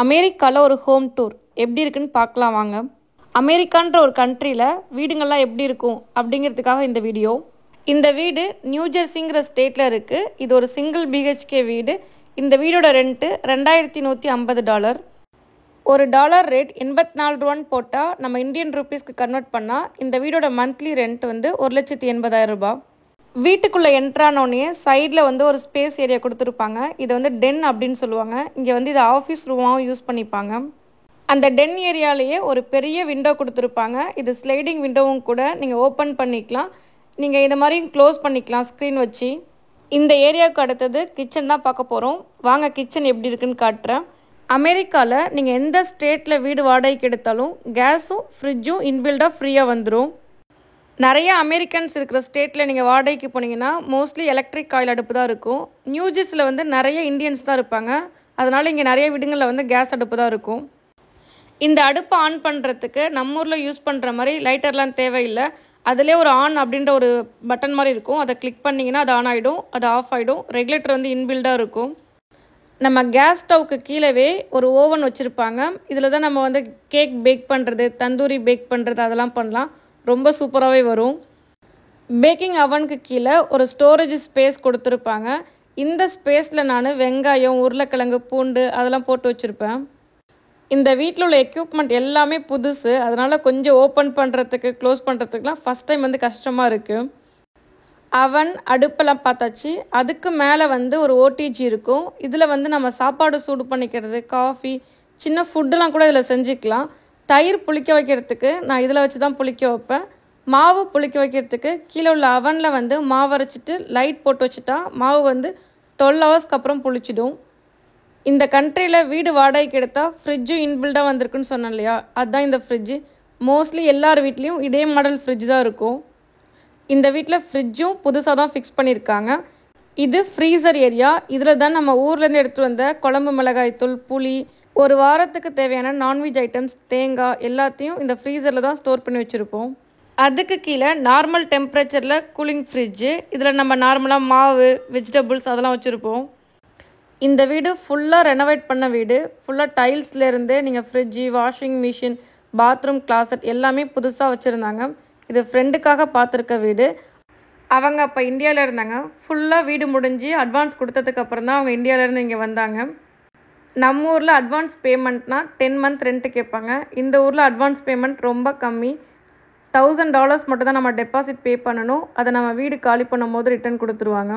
அமெரிக்காவில் ஒரு home tour எப்படி இருக்குன்னு பார்க்கலாம் வாங்க. அமெரிக்கான்ற ஒரு கண்ட்ரியில் வீடுங்கள்லாம் எப்படி இருக்கும் அப்படிங்கிறதுக்காக இந்த வீடியோ. இந்த வீடு நியூ ஜெர்சிங்கிற ஸ்டேட்டில் இருக்குது. இது ஒரு சிங்கிள் பிஹெச்கே வீடு. இந்த வீடோட ரெண்ட்டு $2150. ஒரு டாலர் ரேட் 84 ரூபான்னு போட்டால் நம்ம இந்தியன் ருபீஸ்க்கு கன்வெர்ட் பண்ணால் இந்த வீடோட மந்த்லி ரெண்ட் வந்து 1,80,000 ரூபாய். வீட்டுக்குள்ளே என்ட்ரானோடனே சைடில் வந்து ஒரு ஸ்பேஸ் ஏரியா கொடுத்துருப்பாங்க. இதை வந்து டென் அப்படின்னு சொல்லுவாங்க. இங்கே வந்து இதை ஆஃபீஸ் ரூமாகவும் யூஸ் பண்ணிப்பாங்க. அந்த டென் ஏரியாலேயே ஒரு பெரிய விண்டோ கொடுத்துருப்பாங்க. இது ஸ்லைடிங் விண்டோவும் கூட. நீங்கள் ஓப்பன் பண்ணிக்கலாம், நீங்கள் இந்த மாதிரியும் க்ளோஸ் பண்ணிக்கலாம் ஸ்க்ரீன் வச்சு. இந்த ஏரியாவுக்கு அடுத்தது கிச்சன் தான் பார்க்க போகிறோம். வாங்க கிச்சன் எப்படி இருக்குன்னு காட்டுறேன். அமெரிக்காவில் நீங்கள் எந்த ஸ்டேட்டில் வீடு வாடகைக்கு எடுத்தாலும் கேஸும் ஃப்ரிட்ஜும் இன்பில்டாக ஃப்ரீயாக வந்துடும். நிறைய அமெரிக்கன்ஸ் இருக்கிற ஸ்டேட்டில் நீங்கள் வாடகைக்கு போனீங்கன்னா மோஸ்ட்லி எலக்ட்ரிக் காயில் அடுப்பு தான் இருக்கும். நியூ ஜெர்சியில் வந்து நிறைய இந்தியன்ஸ் தான் இருப்பாங்க. அதனால் இங்கே நிறைய வீடுங்களில் வந்து கேஸ் அடுப்பு தான் இருக்கும். இந்த அடுப்பை ஆன் பண்ணுறதுக்கு நம்ம ஊரில் யூஸ் பண்ணுற மாதிரி லைட்டர்லாம் தேவையில்லை. அதிலே ஒரு ஆன் அப்படின்ற ஒரு பட்டன் மாதிரி இருக்கும். அதை கிளிக் பண்ணிங்கன்னா அது ஆன் ஆகிடும், அது ஆஃப் ஆகிடும். ரெகுலேட்டர் வந்து இன்பில்டாக இருக்கும். நம்ம கேஸ் ஸ்டவ்வுக்கு கீழவே ஒரு ஓவன் வச்சுருப்பாங்க. இதில் தான் நம்ம வந்து கேக் பேக் பண்ணுறது, தந்தூரி பேக் பண்ணுறது அதெல்லாம் பண்ணலாம். ரொம்ப சூப்பராகவே வரும். பேக்கிங் அவனுக்கு கீழே ஒரு ஸ்டோரேஜ் ஸ்பேஸ் கொடுத்துருப்பாங்க. இந்த ஸ்பேஸில் நான் வெங்காயம், உருளைக்கிழங்கு, பூண்டு அதெல்லாம் போட்டு வச்சுருப்பேன். இந்த வீட்டில் உள்ள எக்யூப்மெண்ட் எல்லாமே புதுசு. அதனால் கொஞ்சம் ஓப்பன் பண்ணுறதுக்கு க்ளோஸ் பண்ணுறதுக்குலாம் ஃபஸ்ட் டைம் வந்து கஷ்டமாக இருக்குது. அவன் அடுப்பெல்லாம் பார்த்தாச்சு. அதுக்கு மேலே வந்து ஒரு ஓடிஜி இருக்கும். இதில் வந்து நம்ம சாப்பாடு சூடு பண்ணிக்கிறது, காஃபி, சின்ன ஃபுட்டெலாம் கூட இதில் செஞ்சுக்கலாம். தயிர் புளிக்க வைக்கிறதுக்கு நான் இதில் வச்சு தான் புளிக்க வைப்பேன். மாவு புளிக்க வைக்கிறதுக்கு கீழே உள்ள அவனில் வந்து மாவு அரைச்சிட்டு லைட் போட்டு வச்சுட்டா மாவு வந்து 12 ஹவர்ஸ்க்கு அப்புறம் புளிச்சிடும். இந்த கண்ட்ரியில் வீடு வாடகைக்கு எடுத்தால் ஃப்ரிட்ஜும் இன்பில்டாக வந்திருக்குன்னு சொன்னேன் இல்லையா, அதுதான் இந்த ஃப்ரிட்ஜு. மோஸ்ட்லி எல்லார் வீட்லேயும் இதே மாடல் ஃப்ரிட்ஜ் தான் இருக்கும். இந்த வீட்டில் ஃப்ரிட்ஜும் புதுசாக தான் ஃபிக்ஸ் பண்ணியிருக்காங்க. இது ஃப்ரீசர் ஏரியா. இதில் தான் நம்ம ஊர்லேருந்து எடுத்துகிட்டு வந்த குழம்பு மிளகாய்த்தூள், புளி, ஒரு வாரத்துக்கு தேவையான நான்வெஜ் ஐட்டம்ஸ், தேங்காய் எல்லாத்தையும் இந்த ஃப்ரீசரில் தான் ஸ்டோர் பண்ணி வச்சுருப்போம். அதுக்கு கீழே நார்மல் டெம்பரேச்சரில் கூலிங் ஃப்ரிட்ஜு. இதில் நம்ம நார்மலாக மாவு, வெஜிடபிள்ஸ் அதெல்லாம் வச்சுருப்போம். இந்த வீடு ஃபுல்லாக ரெனோவேட் பண்ண வீடு. ஃபுல்லாக டைல்ஸ்லேருந்து நீங்கள் fridge, washing machine, bathroom, closet எல்லாமே புதுசாக வச்சுருந்தாங்க. இது ஃப்ரெண்டுக்காக பார்த்துருக்க வீடு. அவங்க அப்போ இந்தியாவில் இருந்தாங்க. ஃபுல்லாக வீடு முடிஞ்சு அட்வான்ஸ் கொடுத்ததுக்கப்புறம் தான் அவங்க இந்தியாவிலேருந்து இங்கே வந்தாங்க. நம்ம ஊரில் அட்வான்ஸ் பேமெண்ட்னா 10 மந்த் ரெண்ட்டு கேட்பாங்க. இந்த ஊரில் அட்வான்ஸ் பேமெண்ட் ரொம்ப கம்மி. $1000 மட்டும் தான் நம்ம டெபாசிட் பே பண்ணணும். அதை நம்ம வீடு காலி பண்ணும் போது ரிட்டர்ன் கொடுத்துருவாங்க.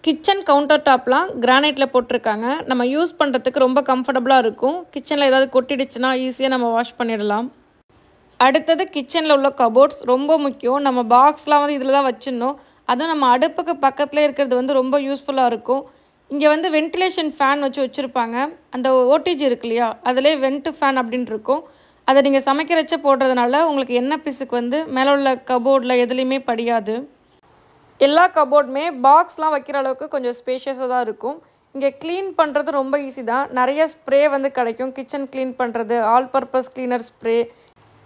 கிச்சன் கவுண்டர் டாப்லாம் கிரானைட்டில் போட்டிருக்காங்க. நம்ம யூஸ் பண்ணுறதுக்கு ரொம்ப கம்ஃபர்டபுளாக இருக்கும். கிச்சனில் ஏதாவது கொட்டிடுச்சுன்னா ஈஸியாக நம்ம வாஷ் பண்ணிடலாம். அடுத்தது கிச்சனில் உள்ள கபோர்ட்ஸ் ரொம்ப முக்கியம். நம்ம பாக்ஸ்லாம் வந்து இதில் தான் வச்சிடணும். அதுவும் நம்ம அடுப்புக்கு பக்கத்தில் இருக்கிறது வந்து ரொம்ப யூஸ்ஃபுல்லாக இருக்கும். இங்கே வந்து வென்டிலேஷன் ஃபேன் வச்சுருப்பாங்க. அந்த ஓடிஜி இருக்கு இல்லையா, அதிலே வென்ட் ஃபேன் அப்படின்ட்டு இருக்கும். அதை நீங்கள் சமைக்கிறச்ச போடுறதுனால உங்களுக்கு எண்ணெய் பிசுக்கு வந்து மேலே உள்ள கபோர்டில் எதுலேயுமே படியாது. எல்லா கபோர்டுமே பாக்ஸ்லாம் வைக்கிற அளவுக்கு கொஞ்சம் ஸ்பேஷியஸாக தான் இருக்கும். இங்கே க்ளீன் பண்ணுறது ரொம்ப ஈஸி தான். நிறைய ஸ்ப்ரே வந்து கிடைக்கும். கிச்சன் க்ளீன் பண்ணுறது, ஆல் பர்பஸ் க்ளீனர் ஸ்ப்ரே,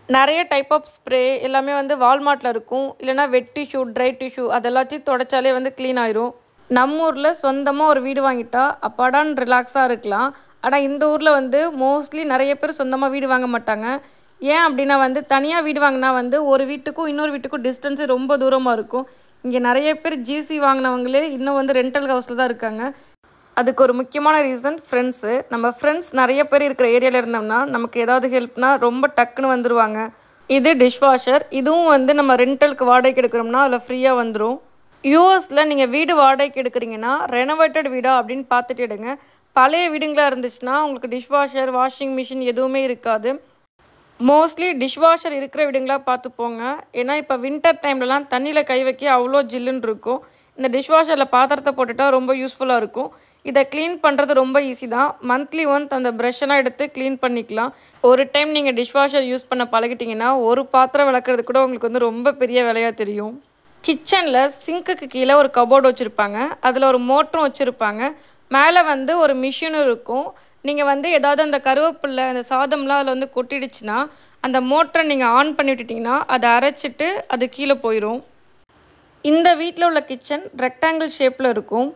நிறைய டைப் ஆஃப் ஸ்ப்ரே எல்லாமே வந்து வால்மார்ட்டில் இருக்கும். இல்லைனா வெட் டிஷ்யூ, ட்ரை டிஷ்யூ அதெல்லாத்தையும் தொடச்சாலே வந்து க்ளீன் ஆயிரும். நம்ம ஊரில் சொந்தமாக ஒரு வீடு வாங்கிட்டா அப்பாடான்னு ரிலாக்ஸாக இருக்கலாம். ஆனால் இந்த ஊரில் வந்து மோஸ்ட்லி நிறைய பேர் சொந்தமாக வீடு வாங்க மாட்டாங்க. ஏன் அப்படின்னா வந்து தனியாக வீடு வாங்கினா வந்து ஒரு வீட்டுக்கும் இன்னொரு வீட்டுக்கும் டிஸ்டன்ஸு ரொம்ப தூரமாக இருக்கும். இங்கே நிறைய பேர் ஜிசி வாங்கினவங்களே இன்னும் வந்து ரெண்டல் ஹவுஸில் தான் இருக்காங்க. அதுக்கு ஒரு முக்கியமான ரீசன் ஃப்ரெண்ட்ஸு. நம்ம ஃப்ரெண்ட்ஸ் நிறைய பேர் இருக்கிற ஏரியாவில் இருந்தோம்னா நமக்கு ஏதாவது ஹெல்ப்னா ரொம்ப டக்குன்னு வந்துடுவாங்க. இது டிஷ்வாஷர். இதுவும் வந்து நம்ம ரெண்டலுக்கு வாடகைக்கு எடுக்கிறோம்னா அதில் ஃப்ரீயாக வந்துடும். யூஎஸில் நீங்கள் வீடு வாடகைக்கு எடுக்கிறீங்கன்னா ரெனோவேட்டட் வீடா அப்படின்னு பார்த்துட்டு எடுங்க. பழைய வீடுங்களாக இருந்துச்சுன்னா உங்களுக்கு டிஷ்வாஷர், வாஷிங் மிஷின் எதுவுமே இருக்காது. மோஸ்ட்லி டிஷ்வாஷர் இருக்கிற வீடுங்களாக பார்த்து போங்க. ஏன்னா இப்போ வின்டர் டைம்லலாம் தண்ணியில் கை வைக்க அவ்வளோ ஜில்லுன்னு இருக்கும். இந்த டிஷ்வாஷரில் பாத்திரத்தை போட்டுட்டா ரொம்ப யூஸ்ஃபுல்லாக இருக்கும். இதை க்ளீன் பண்ணுறது ரொம்ப ஈஸி தான். மந்த்லி ஒன்ஸ் அந்த ப்ரஷ்ஷெல்லாம் எடுத்து க்ளீன் பண்ணிக்கலாம். ஒரு டைம் நீங்கள் டிஷ்வாஷர் யூஸ் பண்ண பழகிட்டிங்கன்னா ஒரு பாத்திரம் விளக்குறது கூட உங்களுக்கு வந்து ரொம்ப பெரிய வேலையாக தெரியும். கிச்சனில் சிங்க்குக்கு கீழே ஒரு கபோர்டு வச்சுருப்பாங்க. அதில் ஒரு மோட்டரும் வச்சுருப்பாங்க. மேலே வந்து ஒரு மிஷினும் இருக்கும். நீங்கள் வந்து ஏதாவது அந்த கருவேப்பில்லை, அந்த சாதம்லாம் அதில் வந்து கொட்டிடுச்சுன்னா அந்த மோட்டரை நீங்கள் ஆன் பண்ணி விட்டுட்டிங்கன்னா அதை அரைச்சிட்டு அது கீழே போயிடும். இந்த வீட்டில் உள்ள கிச்சன் ரெக்டாங்கிள் ஷேப்பில் இருக்கும்.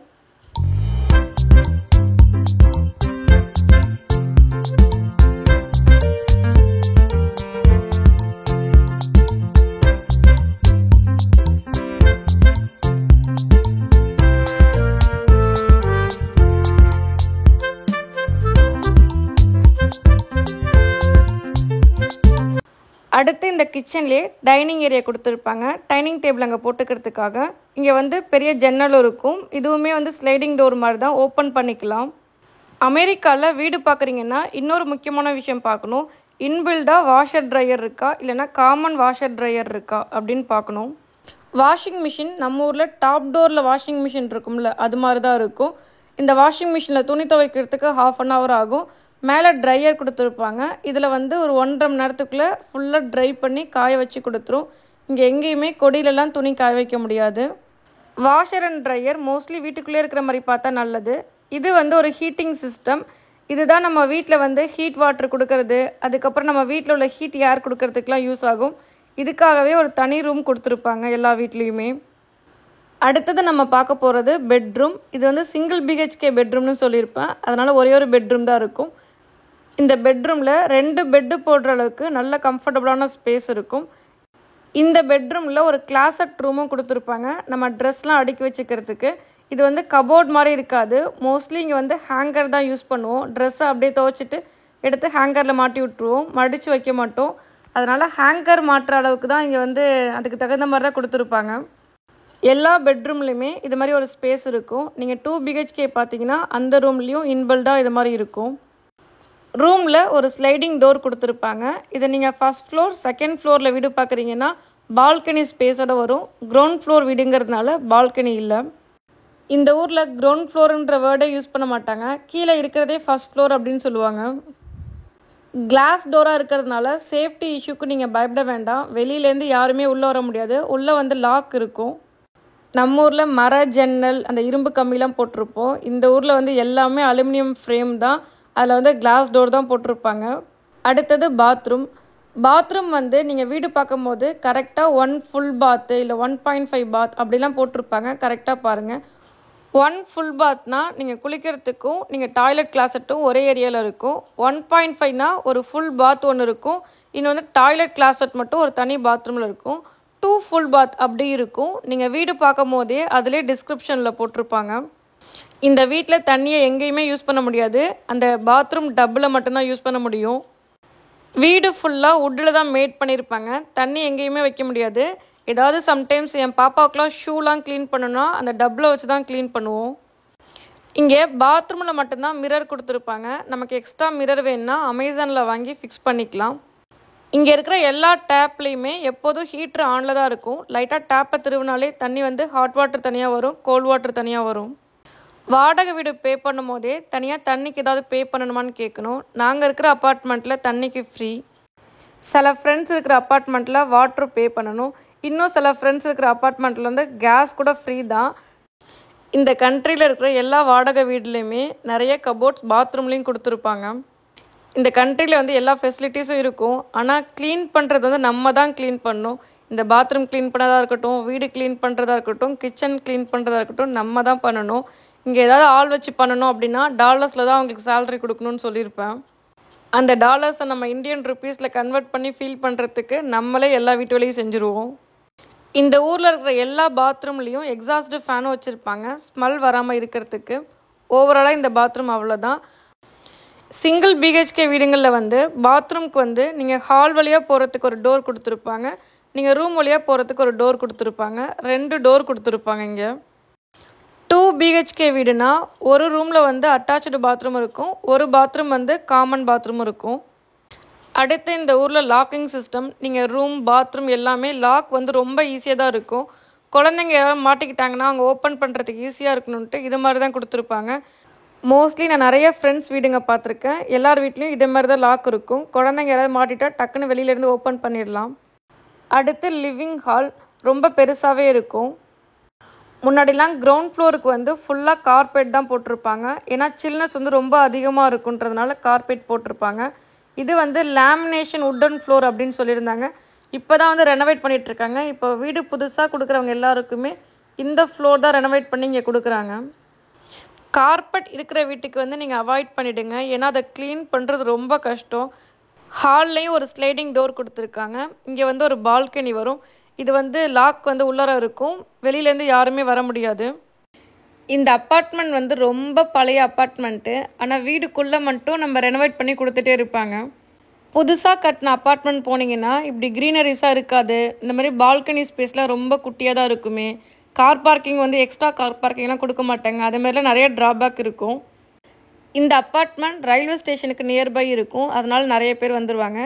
அடுத்து இந்த கிச்சன்லேயே டைனிங் ஏரியா கொடுத்துருப்பாங்க. டைனிங் டேபிள் அங்கே போட்டுக்கிறதுக்காக. இங்கே வந்து பெரிய ஜன்னலும் இருக்கும். இதுவுமே வந்து ஸ்லைடிங் டோர் மாதிரி தான், ஓப்பன் பண்ணிக்கலாம். அமெரிக்காவில் வீடு பார்க்குறீங்கன்னா இன்னொரு முக்கியமான விஷயம் பார்க்கணும். இன்பில்டாக வாஷர் ட்ரையர் இருக்கா, இல்லைனா காமன் வாஷர் ட்ரையர் இருக்கா அப்படின்னு பார்க்கணும். வாஷிங் மிஷின் நம்ம ஊரில் டாப் டோரில் வாஷிங் மிஷின் இருக்கும்ல, அது மாதிரி தான் இருக்கும். இந்த வாஷிங் மிஷினில் துணி துவைக்கிறதுக்கு 1/2 hour ஆகும். மேலே ட்ரையர் கொடுத்துருப்பாங்க. இதில் வந்து ஒரு 1.5 மணி நேரத்துக்குள்ளே ஃபுல்லாக ட்ரை பண்ணி காய வச்சு கொடுத்துரும். இங்கே எங்கேயுமே கொடியிலலாம் துணி காய வைக்க முடியாது. வாஷர் அண்ட் ட்ரையர் மோஸ்ட்லி வீட்டுக்குள்ளே இருக்கிற மாதிரி பார்த்தா நல்லது. இது வந்து ஒரு ஹீட்டிங் சிஸ்டம். இதுதான் நம்ம வீட்டில் வந்து ஹீட் வாட்டர் கொடுக்கறது, அதுக்கப்புறம் நம்ம வீட்டில் உள்ள ஹீட் ஏர் கொடுக்கறதுக்கெலாம் யூஸ் ஆகும். இதுக்காகவே ஒரு தனி ரூம் கொடுத்துருப்பாங்க எல்லா வீட்லேயுமே. அடுத்தது நம்ம பார்க்க போகிறது பெட்ரூம். இது வந்து சிங்கிள் BHK பெட்ரூம்னு சொல்லியிருப்பேன், அதனால் ஒரே ஒரு பெட்ரூம் தான் இருக்கும். இந்த பெட்ரூமில் 2 பெட்டு போடுற அளவுக்கு நல்ல கம்ஃபர்டபுளான ஸ்பேஸ் இருக்கும். இந்த பெட்ரூமில் ஒரு கிளாசட் ரூமும் கொடுத்துருப்பாங்க, நம்ம ட்ரெஸ்லாம் அடுக்கி வச்சுக்கிறதுக்கு. இது வந்து கபோர்ட் மாதிரி இருக்காது. மோஸ்ட்லி இங்கே வந்து ஹேங்கர் தான் யூஸ் பண்ணுவோம். ட்ரெஸ்ஸை அப்படியே துவைச்சிட்டு எடுத்து ஹேங்கரில் மாட்டி விட்ருவோம், மடித்து வைக்க மாட்டோம். அதனால் ஹேங்கர் மாட்டுற அளவுக்கு தான் இங்கே வந்து அதுக்கு தகுந்த மாதிரி தான் கொடுத்துருப்பாங்க. எல்லா பெட்ரூம்லேயுமே இது மாதிரி ஒரு ஸ்பேஸ் இருக்கும். நீங்கள் 2 BHK பார்த்தீங்கன்னா அந்த ரூம்லேயும் இன்பில்டாக இது மாதிரி இருக்கும். ரூமில் ஒரு ஸ்லைடிங் டோர் கொடுத்துருப்பாங்க. இதை நீங்கள் ஃபஸ்ட் ஃப்ளோர் செகண்ட் ஃப்ளோரில் வீடு பார்க்குறீங்கன்னா பால்கனி ஸ்பேஸோடு வரும். கிரவுண்ட் ஃப்ளோர் வீடுங்கிறதுனால பால்கனி இல்லை. இந்த ஊரில் கிரவுண்ட் ஃப்ளோருன்ற வேர்டை யூஸ் பண்ண மாட்டாங்க. கீழே இருக்கிறதே ஃபஸ்ட் ஃப்ளோர் அப்படின்னு சொல்லுவாங்க. கிளாஸ் டோராக இருக்கிறதுனால சேஃப்டி இஷ்யூக்கு நீங்கள் பயப்பட வேண்டாம். வெளியிலேருந்து யாருமே உள்ளே வர முடியாது. உள்ளே வந்து லாக் இருக்கும். நம்ம ஊரில் மர ஜன்னல் அந்த இரும்பு கம்பிலாம் போட்டிருப்போம். இந்த ஊரில் வந்து எல்லாமே அலுமினியம் ஃப்ரேம் தான், அதில் வந்து கிளாஸ் டோர் தான் போட்டிருப்பாங்க. அடுத்தது பாத்ரூம் வந்து நீங்கள் வீடு பார்க்கும்போது கரெக்டாக 1 ஃபுல் பாத்து இல்லை 1.5 பாத் அப்படிலாம் போட்டிருப்பாங்க. கரெக்டாக பாருங்கள். 1 ஃபுல் பாத்னா நீங்கள் குளிக்கிறதுக்கும் நீங்கள் டாய்லெட் கிளாசட்டும் ஒரே ஏரியாவில் இருக்கும். 1.5னா ஒரு ஃபுல் பாத் ஒன்று இருக்கும். இன்னொன்று டாய்லெட் கிளாசட் மட்டும் ஒரு தனி பாத்ரூமில் இருக்கும். 2 ஃபுல் பாத் அப்படி இருக்கும். நீங்கள் வீடு பார்க்கும் போதே அதிலே டிஸ்கிரிப்ஷனில் போட்டிருப்பாங்க. இந்த வீட்டில் தண்ணியை எங்கேயுமே யூஸ் பண்ண முடியாது, அந்த பாத்ரூம் டப்பில் மட்டும்தான் யூஸ் பண்ண முடியும். வீடு ஃபுல்லாக வுட்டில் தான் மேட் பண்ணியிருப்பாங்க. தண்ணி எங்கேயுமே வைக்க முடியாது. ஏதாவது சம்டைம்ஸ் என் பாப்பாவுக்குலாம் ஷூலாம் க்ளீன் பண்ணணும்னா அந்த டப்பில் வச்சு தான் க்ளீன் பண்ணுவோம். இங்கே பாத்ரூமில் மட்டும்தான் மிரர் கொடுத்துருப்பாங்க. நமக்கு எக்ஸ்ட்ரா மிரர் வேணுன்னா அமேசானில் வாங்கி ஃபிக்ஸ் பண்ணிக்கலாம். இங்கே இருக்கிற எல்லா டேப்லேயுமே எப்போதும் ஹீட்ரு ஆனில் தான் இருக்கும். லைட்டாக டேப்பை திருவினாலே தண்ணி வந்து ஹாட் வாட்டர் தனியாக வரும், கோல்ட் வாட்டர் தனியாக வரும். வாடகை வீடு பே பண்ணும் போதே தனியாக தண்ணிக்கு ஏதாவது பே பண்ணணுமான்னு கேட்கணும். நாங்கள் இருக்கிற அப்பார்ட்மெண்ட்டில் தண்ணிக்கு ஃப்ரீ. சில ஃப்ரெண்ட்ஸ் இருக்கிற அப்பார்ட்மெண்ட்டில் வாட்ரு பே பண்ணணும். இன்னும் சில ஃப்ரெண்ட்ஸ் இருக்கிற அப்பார்ட்மெண்ட்டில் வந்து கேஸ் கூட ஃப்ரீ தான். இந்த கண்ட்ரியில் இருக்கிற எல்லா வாடகை வீட்லேயுமே நிறைய கபோர்ட்ஸ் பாத்ரூம்லேயும் கொடுத்துருப்பாங்க. இந்த கண்ட்ரியில் வந்து எல்லா ஃபெசிலிட்டிஸும் இருக்கும். ஆனால் க்ளீன் பண்ணுறது வந்து நம்ம தான் க்ளீன் பண்ணணும். இந்த பாத்ரூம் க்ளீன் பண்ணதாக இருக்கட்டும், வீடு க்ளீன் பண்ணுறதா இருக்கட்டும், கிச்சன் க்ளீன் பண்ணுறதா இருக்கட்டும், நம்ம தான் பண்ணணும். இங்கே ஏதாவது ஆள் வச்சு பண்ணணும் அப்படின்னா டாலர்ஸில் தான் அவங்களுக்கு சேலரி கொடுக்கணும்னு சொல்லியிருப்பேன். அந்த டாலர்ஸை நம்ம இந்தியன் ருப்பீஸில் கன்வெர்ட் பண்ணி ஃபீல் பண்ணுறதுக்கு நம்மளே எல்லா வீட்டு வேலையும் செஞ்சுருவோம். இந்த ஊரில் இருக்கிற எல்லா பாத்ரூம்லேயும் எக்ஸாஸ்டு ஃபேனும் வச்சுருப்பாங்க, ஸ்மெல் வராமல் இருக்கிறதுக்கு. ஓவராலாக இந்த பாத்ரூம் அவ்வளோதான். சிங்கிள் BHK வீடுங்களில் வந்து பாத்ரூம்க்கு வந்து நீங்கள் ஹால் வழியாக போகிறதுக்கு ஒரு டோர் கொடுத்துருப்பாங்க, நீங்கள் ரூம் வழியாக போகிறதுக்கு ஒரு டோர் கொடுத்துருப்பாங்க. 2 டோர் கொடுத்துருப்பாங்க. இங்கே 2 BHK வீடுனா ஒரு ரூமில் வந்து அட்டாச்சு பாத்ரூம் இருக்கும், ஒரு பாத்ரூம் வந்து காமன் பாத்ரூம் இருக்கும். அடுத்து இந்த ஊரில் லாக்கிங் சிஸ்டம். நீங்கள் ரூம் பாத்ரூம் எல்லாமே லாக் வந்து ரொம்ப ஈஸியாக தான் இருக்கும். குழந்தைங்க யாராவது மாட்டிக்கிட்டாங்கன்னா அவங்க ஓப்பன் பண்ணுறதுக்கு ஈஸியாக இருக்கணுன்ட்டு இது மாதிரி தான் கொடுத்துருப்பாங்க. மோஸ்ட்லி நான் நிறைய ஃப்ரெண்ட்ஸ் வீடுங்க பார்த்துருக்கேன். எல்லார் வீட்லேயும் இதே மாதிரி தான் லாக் இருக்கும். குழந்தைங்க யாராவது மாட்டிட்டா டக்குன்னு வெளியிலேருந்து ஓப்பன் பண்ணிடலாம். அடுத்து லிவிங் ஹால் ரொம்ப பெருசாகவே இருக்கும். முன்னாடிலாம் கிரவுண்ட் ஃப்ளோருக்கு வந்து ஃபுல்லாக கார்பெட் தான் போட்டிருப்பாங்க. ஏன்னா சில்னஸ் வந்து ரொம்ப அதிகமாக இருக்குன்றதுனால கார்பெட் போட்டிருப்பாங்க. இது வந்து லேமினேஷன் உட்டன் ஃப்ளோர் அப்படின்னு சொல்லியிருந்தாங்க. இப்போ தான் வந்து ரெனோவேட் பண்ணிகிட்ருக்காங்க. இப்போ வீடு புதுசாக கொடுக்குறவங்க எல்லாருக்குமே இந்த ஃப்ளோர் தான் ரெனோவேட் பண்ணி இங்கே கொடுக்குறாங்க. கார்பெட் இருக்கிற வீட்டுக்கு வந்து நீங்கள் அவாய்ட் பண்ணிவிடுங்க, ஏன்னா அதை க்ளீன் பண்ணுறது ரொம்ப கஷ்டம். ஹால்லையும் ஒரு ஸ்லைடிங் டோர் கொடுத்துருக்காங்க. இங்கே வந்து ஒரு பால்கனி வரும். இது வந்து லாக் வந்து உள்ளார இருக்கும், வெளியிலேருந்து யாருமே வர முடியாது. இந்த அப்பார்ட்மெண்ட் வந்து ரொம்ப பழைய அப்பார்ட்மெண்ட்டு. ஆனால் வீடுக்குள்ளே மட்டும் நம்ம ரெனோவேட் பண்ணி கொடுத்துட்டே இருப்பாங்க. புதுசாக கட்டின அப்பார்ட்மெண்ட் போனீங்கன்னா இப்படி க்ரீனரிஸாக இருக்காது. இந்த மாதிரி பால்கனி ஸ்பேஸ்லாம் ரொம்ப குட்டியாக தான் இருக்குமே. கார் பார்க்கிங் வந்து எக்ஸ்ட்ரா கார் பார்க்கிங்லாம் கொடுக்க மாட்டாங்க. அதேமாதிரிலாம் நிறைய ட்ராபேக் இருக்கும். இந்த அப்பார்ட்மெண்ட் ரயில்வே ஸ்டேஷனுக்கு நியர்பை இருக்கும். அதனால நிறைய பேர் வந்துடுவாங்க.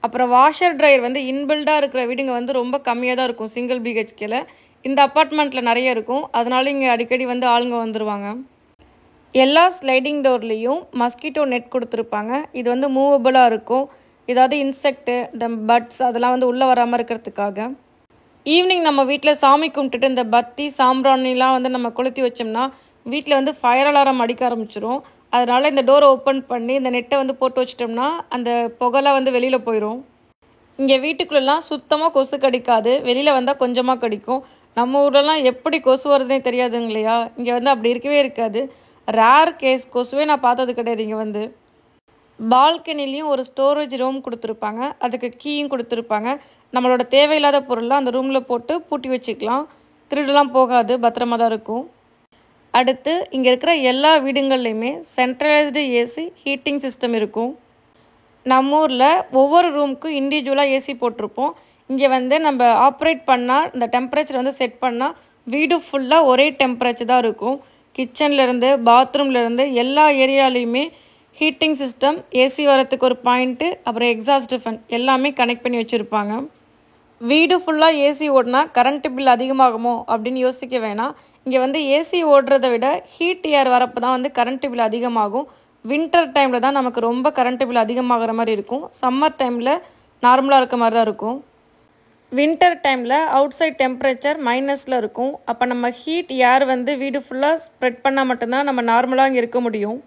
அப்புறம் வாஷர் ட்ரையர் வந்து இன்பில்டாக இருக்கிற வீடுங்க வந்து ரொம்ப கம்மியாக தான் இருக்கும். சிங்கிள் பிஹெச்கேல இந்த அப்பார்ட்மெண்ட்டில் நிறைய இருக்கும். அதனால இங்கே அடிக்கடி வந்து ஆளுங்க வந்துடுவாங்க. எல்லா ஸ்லைடிங் டோர்லேயும் மஸ்கிட்டோ நெட் கொடுத்துருப்பாங்க. இது வந்து மூவபுளாக இருக்கும். ஏதாவது இன்செக்ட்டு, இந்த பட்ஸ் அதெல்லாம் வந்து உள்ளே வராமல் இருக்கிறதுக்காக. ஈவினிங் நம்ம வீட்டில் சாமி கும்பிட்டுட்டு இந்த பத்தி சாம்பிராணிலாம் வந்து நம்ம கொளுத்தி வச்சோம்னா வீட்டில் வந்து ஃபயர் அலாரம் அடிக்க ஆரம்பிச்சிடும். அதனால் இந்த டோரை ஓப்பன் பண்ணி இந்த நெட்டை வந்து போட்டு வச்சிட்டோம்னா அந்த புகைலாம் வந்து வெளியில் போயிடும். இங்கே வீட்டுக்குள்ளெல்லாம் சுத்தமாக கொசு கடிக்காது. வெளியில் வந்தால் கொஞ்சமாக கடிக்கும். நம்ம ஊர்லலாம் எப்படி கொசு வருதுன்னே தெரியாதுங்க இல்லையா. இங்கே வந்து அப்படி இருக்கவே இருக்காது. ரேர் கேஸ் கொசுவே நான் பார்த்தது கிடையாது. இங்கே வந்து பால்கனிலையும் ஒரு ஸ்டோரேஜ் ரூம் கொடுத்துருப்பாங்க. அதுக்கு கீயும் கொடுத்துருப்பாங்க. நம்மளோட தேவையில்லாத பொருள்லாம் அந்த ரூமில் போட்டு பூட்டி வச்சுக்கலாம். திருடெல்லாம் போகாது, பத்திரமா தான் இருக்கும். அடுத்து இங்கே இருக்கிற எல்லா வீடுங்கள்லையுமே சென்ட்ரலைஸ்டு ஏசி ஹீட்டிங் சிஸ்டம் இருக்கும். நம்ம ஊரில் ஒவ்வொரு ரூமுக்கும் இண்டிவிஜுவலாக ஏசி போட்டிருப்போம். இங்கே வந்து நம்ம ஆப்ரேட் பண்ணால் இந்த டெம்பரேச்சர் வந்து செட் பண்ணால் வீடு ஃபுல்லாக ஒரே டெம்பரேச்சர் தான் இருக்கும். கிச்சன்லேருந்து பாத்ரூம்லேருந்து எல்லா ஏரியாலையுமே ஹீட்டிங் சிஸ்டம், ஏசி வரத்துக்கு ஒரு பாயிண்ட்டு, அப்புறம் எக்ஸாஸ்ட் ஃபேன் எல்லாமே கனெக்ட் பண்ணி வச்சுருப்பாங்க. வீடு ஃபுல்லாக ஏசி ஓடினா கரண்ட்டு பில் அதிகமாகுமோ அப்படின்னு யோசிக்க வேணாம். இங்கே வந்து ஏசி ஓடுறத விட ஹீட் ஏர் வரப்போ தான் வந்து கரண்ட்டு பில் அதிகமாகும். வின்டர் டைமில் தான் நமக்கு ரொம்ப கரண்ட்டு பில் அதிகமாகிற மாதிரி இருக்கும். சம்மர் டைமில் நார்மலாக இருக்க மாதிரி தான் இருக்கும். வின்டர் டைமில் அவுட் சைட் டெம்பரேச்சர் மைனஸில் இருக்கும். அப்போ நம்ம ஹீட் ஏர் வந்து வீடு ஃபுல்லாக ஸ்ப்ரெட் பண்ணால் மட்டும்தான் நம்ம நார்மலாக இங்கே இருக்க முடியும்.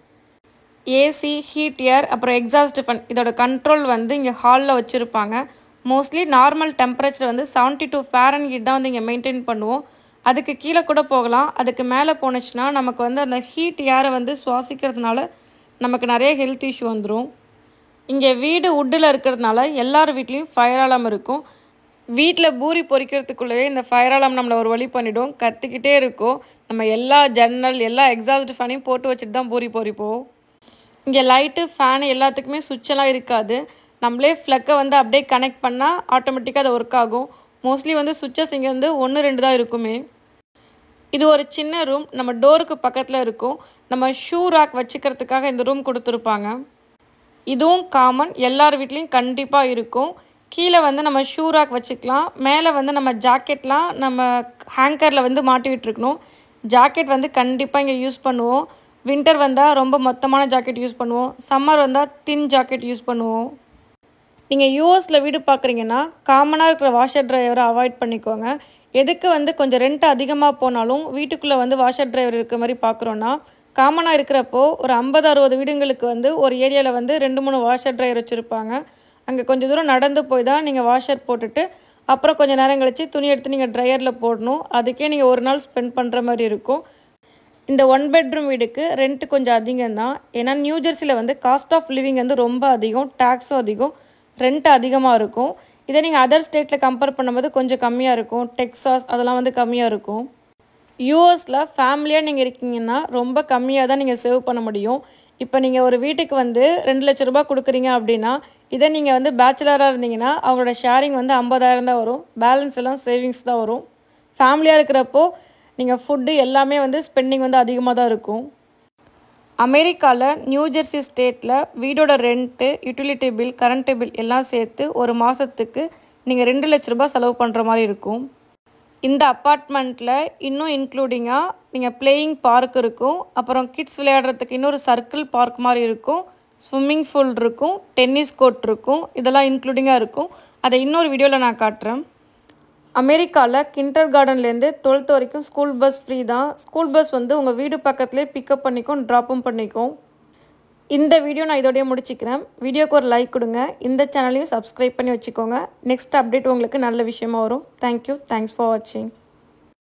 ஏசி, ஹீட் ஏர், அப்புறம் எக்ஸாஸ்ட் ஃபேன் இதோட கண்ட்ரோல் வந்து இங்கே ஹாலில் வச்சுருப்பாங்க. மோஸ்ட்லி நார்மல் டெம்பரேச்சர் வந்து 72 ஃபாரன்ஹீட் தான் வந்து இங்கே மெயின்டைன் பண்ணுவோம். அதுக்கு கீழே கூட போகலாம். அதுக்கு மேலே போணுச்சுன்னா நமக்கு வந்து அந்த ஹீட் ஏரை வந்து சுவாசிக்கிறதுனால நமக்கு நிறைய ஹெல்த் இஷ்யூ வந்துடும். இங்கே வீடு வுட்டில் இருக்கிறதுனால எல்லார் வீட்லேயும் ஃபயர் அலார்ம் இருக்கும். வீட்டில் பூரி பொரிக்கிறதுக்குள்ளேயே இந்த ஃபயர் அலார்ம் நம்மளை ஒரு வழி பண்ணிவிடும். கற்றுக்கிட்டே இருக்கும். நம்ம எல்லா ஜன்னல், எல்லா எக்ஸாஸ்ட் ஃபேனையும் போட்டு வச்சுட்டு தான் பூரி பொரிப்போம். இங்கே லைட்டு, ஃபேனு எல்லாத்துக்குமே சுவிட்செல்லாம் இருக்காது. நம்மளே ஃப்ளக்கை வந்து அப்படியே கனெக்ட் பண்ணால் ஆட்டோமேட்டிக்காக அது ஒர்க் ஆகும். மோஸ்ட்லி வந்து சுவிட்சஸ் இங்கே வந்து 1-2 தான் இருக்குமே. இது ஒரு சின்ன ரூம். நம்ம டோருக்கு பக்கத்தில் இருக்கும். நம்ம ஷூ ரேக் வச்சுக்கிறதுக்காக இந்த ரூம் கொடுத்துருப்பாங்க. இதுவும் காமன், எல்லார் வீட்லேயும் கண்டிப்பாக இருக்கும். கீழே வந்து நம்ம ஷூ ரேக் வச்சுக்கலாம். மேலே வந்து நம்ம ஜாக்கெட்லாம் நம்ம ஹேங்கரில் வந்து மாட்டி விட்டுருக்கணும். ஜாக்கெட் வந்து கண்டிப்பாக இங்கே யூஸ் பண்ணுவோம். வின்டர் வந்தால் ரொம்ப மொத்தமான ஜாக்கெட் யூஸ் பண்ணுவோம். சம்மர் வந்தால் தின் ஜாக்கெட் யூஸ் பண்ணுவோம். நீங்கள் யூஎஸில் வீடு பார்க்குறீங்கன்னா காமனாக இருக்கிற வாஷர் ட்ரைவரை அவாய்ட் பண்ணிக்கோங்க. எதுக்கு வந்து கொஞ்சம் ரெண்ட் அதிகமாக போனாலும் வீட்டுக்குள்ளே வந்து வாஷர் ட்ரைவர் இருக்கிற மாதிரி பார்க்குறோன்னா, காமனாக இருக்கிறப்போ ஒரு 50-60 வீடுங்களுக்கு வந்து ஒரு ஏரியாவில் வந்து 2-3 வாஷர் ட்ரைவர் வச்சுருப்பாங்க. அங்கே கொஞ்சம் தூரம் நடந்து போய் தான் நீங்கள் வாஷர் போட்டுட்டு அப்புறம் கொஞ்சம் நேரம் கழித்து துணி எடுத்து நீங்கள் ட்ரையரில் போடணும். அதுக்கே நீங்கள் ஒரு நாள் ஸ்பெண்ட் பண்ணுற மாதிரி இருக்கும். இந்த 1 பெட்ரூம் வீடுக்கு ரெண்ட்டு கொஞ்சம் அதிகம் தான். ஏன்னா நியூ ஜெர்சியில் வந்து காஸ்ட் ஆஃப் லிவிங் வந்து ரொம்ப அதிகம், டேக்ஸும் அதிகம், ரெண்ட் அதிகமாக இருக்கும். இதை நீங்கள் அதர் ஸ்டேட்டில் கம்பேர் பண்ணும்போது கொஞ்சம் கம்மியாக இருக்கும். டெக்ஸாஸ் அதெல்லாம் வந்து கம்மியாக இருக்கும். யூஎஸில் ஃபேமிலியாக நீங்கள் இருக்கீங்கன்னா ரொம்ப கம்மியாக தான் நீங்கள் சேவ் பண்ண முடியும். இப்போ நீங்கள் ஒரு வீட்டுக்கு வந்து 2 லட்ச ரூபா கொடுக்குறீங்க அப்படின்னா, இதை நீங்கள் வந்து பேச்சுலராக இருந்தீங்கன்னா அவங்களோட ஷேரிங் வந்து 50,000 தான் வரும். பேலன்ஸ் எல்லாம் சேவிங்ஸ் தான் வரும். ஃபேமிலியாக இருக்கிறப்போ நீங்கள் ஃபுட்டு எல்லாமே வந்து ஸ்பெண்டிங் வந்து அதிகமாக தான் இருக்கும். அமெரிக்காவில் நியூ ஜெர்சி ஸ்டேட்டில் வீடோட rent, utility bill, current bill எல்லாம் சேர்த்து ஒரு மாதத்துக்கு நீங்கள் 2 லட்ச ரூபா செலவு பண்ணுற மாதிரி இருக்கும். இந்த அப்பார்ட்மெண்ட்டில் இன்னும் இன்க்ளூடிங்காக நீங்கள் பிளேயிங் பார்க் இருக்கும். அப்புறம் கிட்ஸ் விளையாடுறதுக்கு இன்னொரு சர்க்கிள் பார்க் மாதிரி இருக்கும். ஸ்விம்மிங் பூல் இருக்கும், டென்னிஸ் கோர்ட் இருக்கும். இதெல்லாம் இன்க்ளூடிங்காக இருக்கும். அதை இன்னொரு வீடியோவில் நான் காட்டுறேன். அமெரிக்காவில் கிண்டர் கார்டன்லேருந்து 12th வரைக்கும் ஸ்கூல் பஸ் ஃப்ரீ தான். ஸ்கூல் பஸ் வந்து உங்கள் வீடு பக்கத்துலேயே பிக்கப் பண்ணிக்கும், ட்ராப்பும் பண்ணிக்கும். இந்த வீடியோ நான் இதோடய முடிச்சுக்கிறேன். வீடியோக்கு ஒரு லைக் கொடுங்க. இந்த சேனலையும் சப்ஸ்கிரைப் பண்ணி வச்சுக்கோங்க. நெக்ஸ்ட் அப்டேட் உங்களுக்கு நல்ல விஷயமா வரும். தேங்க்யூ. தேங்க்ஸ் ஃபார் வாட்சிங்.